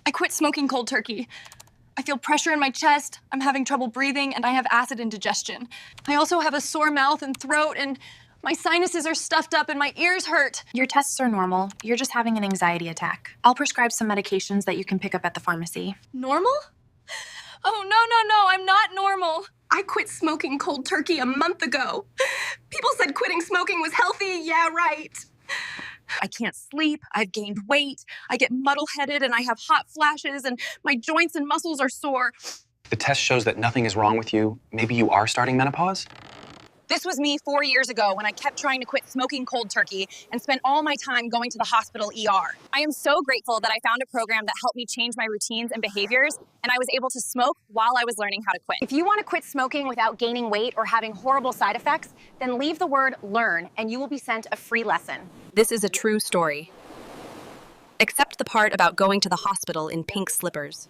I quit smoking cold turkey. I feel pressure in my chest, I'm having trouble breathing, and I have acid indigestion. I also have a sore mouth and throat, and my sinuses are stuffed up and my ears hurt. Your tests are normal. You're just having an anxiety attack. I'll prescribe some medications that you can pick up at the pharmacy. Normal? Oh, no, I'm not normal. I quit smoking cold turkey a month ago. People said quitting smoking was healthy. Yeah, right. I can't sleep, I've gained weight, I get muddle-headed and I have hot flashes and my joints and muscles are sore. The test shows that nothing is wrong with you. Maybe you are starting menopause? This was me 4 years ago when I kept trying to quit smoking cold turkey and spent all my time going to the hospital ER. I am so grateful that I found a program that helped me change my routines and behaviors, and I was able to smoke while I was learning how to quit. If you want to quit smoking without gaining weight or having horrible side effects, then leave the word learn and you will be sent a free lesson. This is a true story. Except the part about going to the hospital in pink slippers.